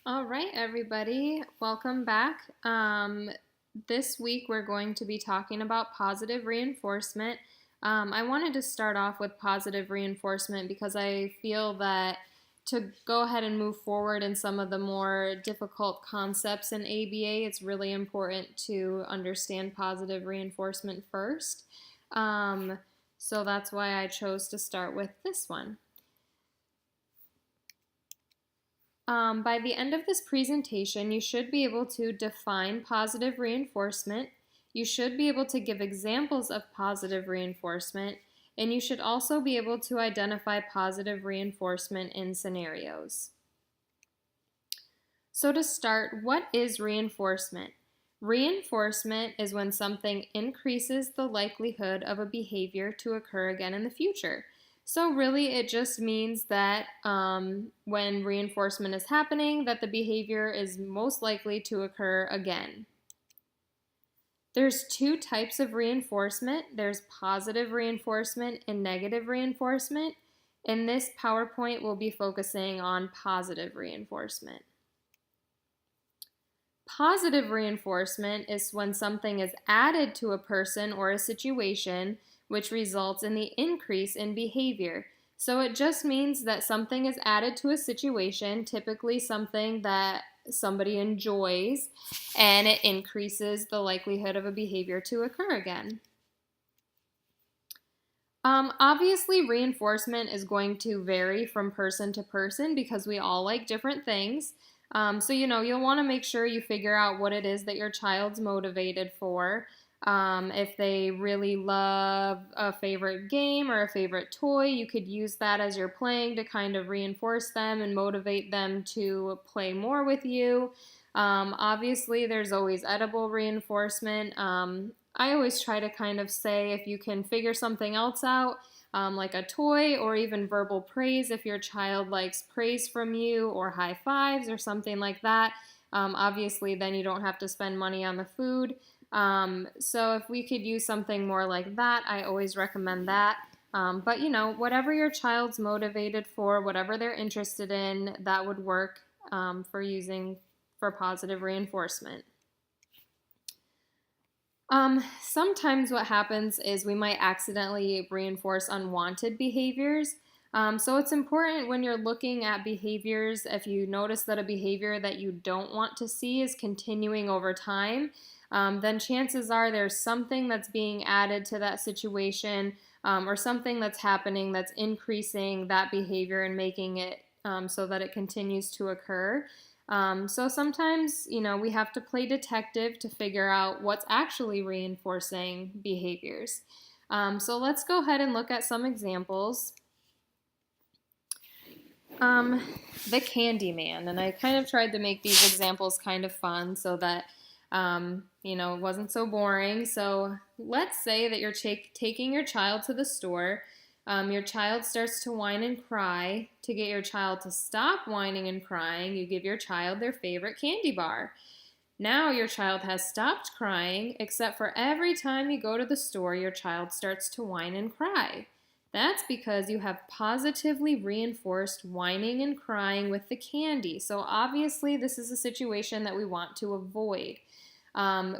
All right, everybody, welcome back. This week we're going to be talking about positive reinforcement. I wanted to start off with positive reinforcement because I feel that to go ahead and move forward in some of the more difficult concepts in ABA, it's really important to understand positive reinforcement first. So that's why I chose to start with this one. By the end of this presentation, you should be able to define positive reinforcement. You should be able to give examples of positive reinforcement, and you should also be able to identify positive reinforcement in scenarios. So to start, what is reinforcement? Reinforcement is when something increases the likelihood of a behavior to occur again in the future. So really it just means that when reinforcement is happening, that the behavior is most likely to occur again. There's two types of reinforcement. There's positive reinforcement and negative reinforcement. In this PowerPoint, we'll be focusing on positive reinforcement. Positive reinforcement is when something is added to a person or a situation which results in the increase in behavior. So it just means that something is added to a situation, typically something that somebody enjoys, and it increases the likelihood of a behavior to occur again. Obviously, reinforcement is going to vary from person to person because we all like different things. So you'll want to make sure you figure out what it is that your child's motivated for. If they really love a favorite game or a favorite toy, you could use that as you're playing to kind of reinforce them and motivate them to play more with you. Obviously, there's always edible reinforcement. I always try to kind of say if you can figure something else out, like a toy or even verbal praise, if your child likes praise from you or high fives or something like that, obviously then you don't have to spend money on the food. So if we could use something more like that, I always recommend that. But whatever your child's motivated for, whatever they're interested in, that would work for using for positive reinforcement. Sometimes what happens is we might accidentally reinforce unwanted behaviors. So it's important when you're looking at behaviors, if you notice that a behavior that you don't want to see is continuing over time, then chances are there's something that's being added to that situation or something that's happening that's increasing that behavior and making it so that it continues to occur. So sometimes, we have to play detective to figure out what's actually reinforcing behaviors. So let's go ahead and look at some examples. The candy man, and I kind of tried to make these examples kind of fun so that, it wasn't so boring. So let's say that you're taking your child to the store. Your child starts to whine and cry. To get your child to stop whining and crying, you give your child their favorite candy bar. Now your child has stopped crying, except for every time you go to the store, your child starts to whine and cry. That's because you have positively reinforced whining and crying with the candy. So obviously this is a situation that we want to avoid.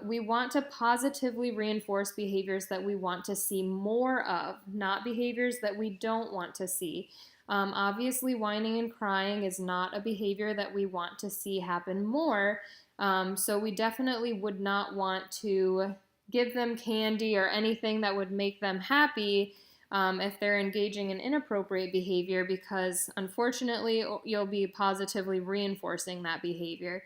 We want to positively reinforce behaviors that we want to see more of, not behaviors that we don't want to see. Obviously, whining and crying is not a behavior that we want to see happen more, so we definitely would not want to give them candy or anything that would make them happy if they're engaging in inappropriate behavior, because unfortunately you'll be positively reinforcing that behavior.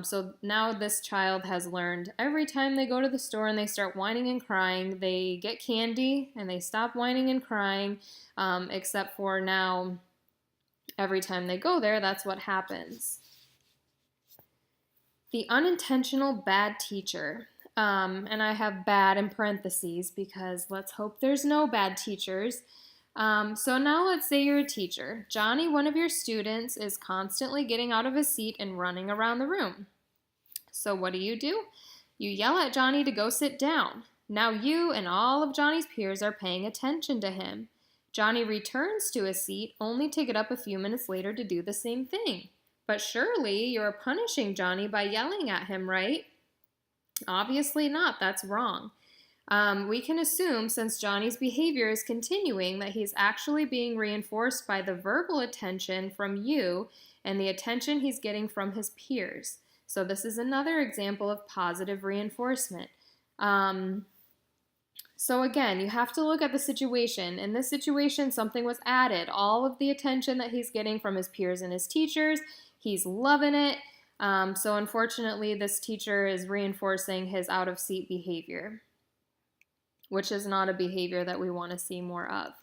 So now this child has learned every time they go to the store and they start whining and crying, they get candy and they stop whining and crying, except for now every time they go there, that's what happens. The unintentional bad teacher. And I have bad in parentheses because let's hope there's no bad teachers. So now let's say you're a teacher. Johnny, one of your students, is constantly getting out of his seat and running around the room. So what do? You yell at Johnny to go sit down. Now you and all of Johnny's peers are paying attention to him. Johnny returns to his seat only to get up a few minutes later to do the same thing. But surely you're punishing Johnny by yelling at him, right? Obviously not. That's wrong. We can assume, since Johnny's behavior is continuing, that he's actually being reinforced by the verbal attention from you and the attention he's getting from his peers. So this is another example of positive reinforcement. So again, you have to look at the situation. In this situation, something was added. All of the attention that he's getting from his peers and his teachers, he's loving it. So unfortunately, this teacher is reinforcing his out-of-seat behavior, which is not a behavior that we want to see more of.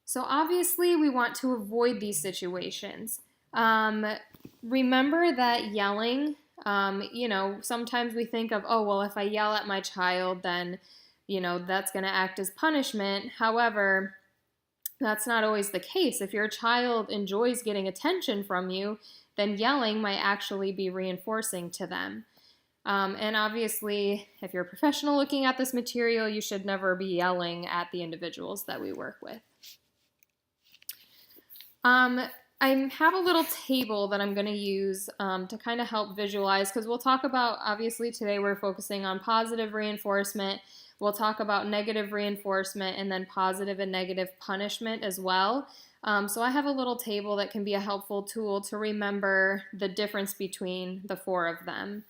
So obviously, we want to avoid these situations. Remember that yelling, sometimes we think of, oh, well, if I yell at my child, then, that's going to act as punishment. However, that's not always the case. If your child enjoys getting attention from you, then yelling might actually be reinforcing to them. And obviously, if you're a professional looking at this material, you should never be yelling at the individuals that we work with. I have a little table that I'm going to use to kind of help visualize, because we'll talk about, obviously today we're focusing on positive reinforcement. We'll talk about negative reinforcement and then positive and negative punishment as well. So I have a little table that can be a helpful tool to remember the difference between the four of them.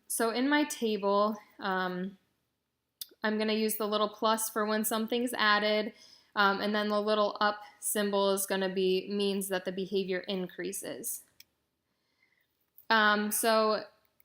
So in my table, I'm going to use the little plus for when something's added, and then the little up symbol is going to means that the behavior increases. So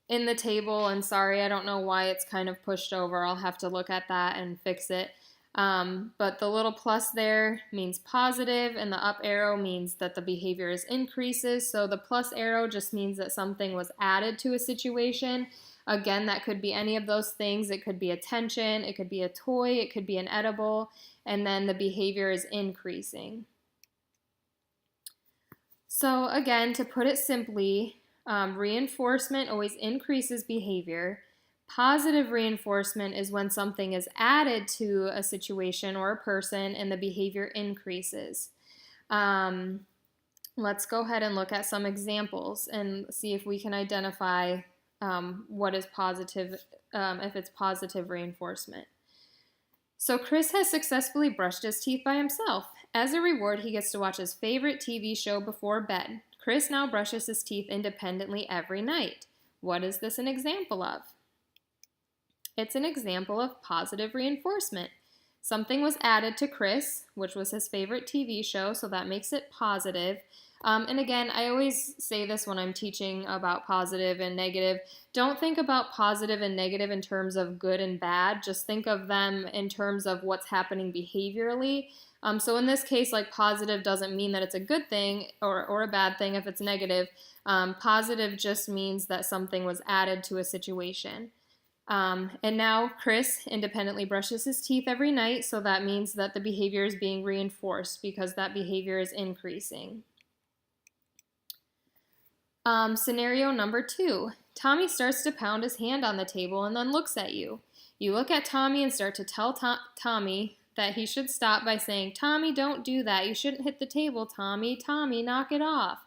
in the table, and sorry, I don't know why it's kind of pushed over. I'll have to look at that and fix it. But the little plus there means positive, and the up arrow means that the behavior is increases. So the plus arrow just means that something was added to a situation. Again, that could be any of those things. It could be attention, it could be a toy, it could be an edible, and then the behavior is increasing. So again, to put it simply, reinforcement always increases behavior. Positive reinforcement is when something is added to a situation or a person and the behavior increases. Let's go ahead and look at some examples and see if we can identify what is positive, if it's positive reinforcement. So Chris has successfully brushed his teeth by himself. As a reward, he gets to watch his favorite TV show before bed. Chris now brushes his teeth independently every night. What is this an example of? It's an example of positive reinforcement. Something was added to Chris, which was his favorite TV show, so that makes it positive. And again, I always say this when I'm teaching about positive and negative. Don't think about positive and negative in terms of good and bad. Just think of them in terms of what's happening behaviorally. So in this case, like positive doesn't mean that it's a good thing or a bad thing if it's negative. Positive just means that something was added to a situation. And now Chris independently brushes his teeth every night, so that means that the behavior is being reinforced because that behavior is increasing. Scenario number 2. Tommy starts to pound his hand on the table and then looks at you. You look at Tommy and start to tell Tommy that he should stop by saying, "Tommy, don't do that. You shouldn't hit the table, Tommy. Tommy, knock it off."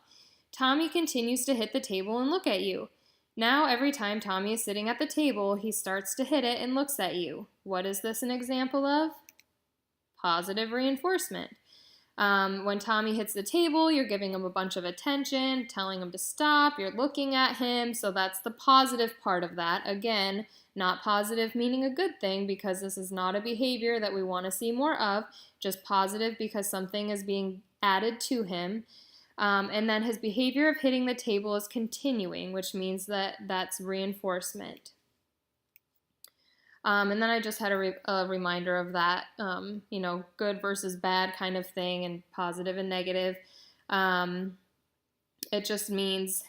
Tommy continues to hit the table and look at you. Now, every time Tommy is sitting at the table, he starts to hit it and looks at you. What is this an example of? Positive reinforcement. When Tommy hits the table, you're giving him a bunch of attention, telling him to stop, you're looking at him, so that's the positive part of that. Again, not positive meaning a good thing, because this is not a behavior that we want to see more of, just positive because something is being added to him. And then his behavior of hitting the table is continuing, which means that that's reinforcement. And then I just had a reminder of that, good versus bad kind of thing, and positive and negative. It just means,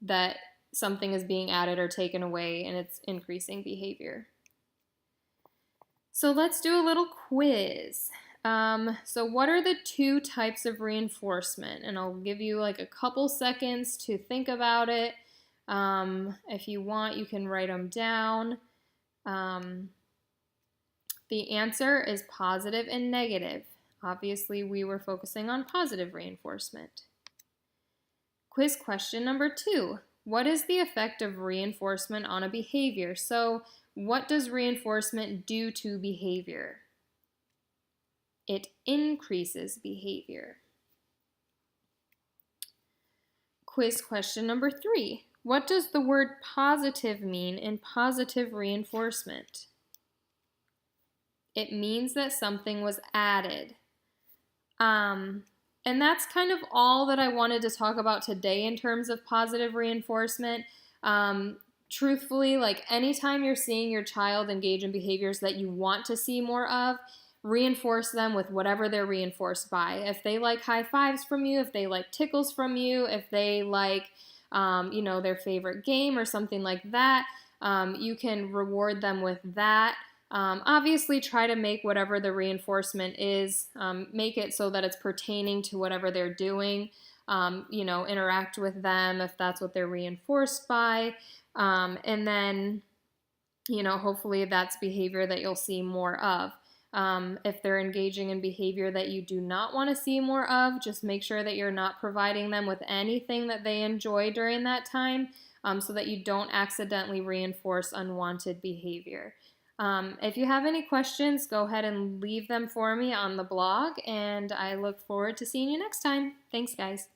that something is being added or taken away and it's increasing behavior. So let's do a little quiz. So what are the 2 types of reinforcement? And I'll give you like a couple seconds to think about it. If you want, you can write them down. The answer is positive and negative. Obviously, we were focusing on positive reinforcement. Quiz question number 2. What is the effect of reinforcement on a behavior? So, what does reinforcement do to behavior? It increases behavior. Quiz question number 3. What does the word positive mean in positive reinforcement? It means that something was added. And that's kind of all that I wanted to talk about today in terms of positive reinforcement. Truthfully, like anytime you're seeing your child engage in behaviors that you want to see more of, reinforce them with whatever they're reinforced by. If they like high fives from you, if they like tickles from you, if they like, their favorite game or something like that, you can reward them with that. Obviously, try to make whatever the reinforcement is, make it so that it's pertaining to whatever they're doing. Interact with them if that's what they're reinforced by. And then, hopefully that's behavior that you'll see more of. If they're engaging in behavior that you do not want to see more of, just make sure that you're not providing them with anything that they enjoy during that time, so that you don't accidentally reinforce unwanted behavior. If you have any questions, go ahead and leave them for me on the blog, and I look forward to seeing you next time. Thanks, guys.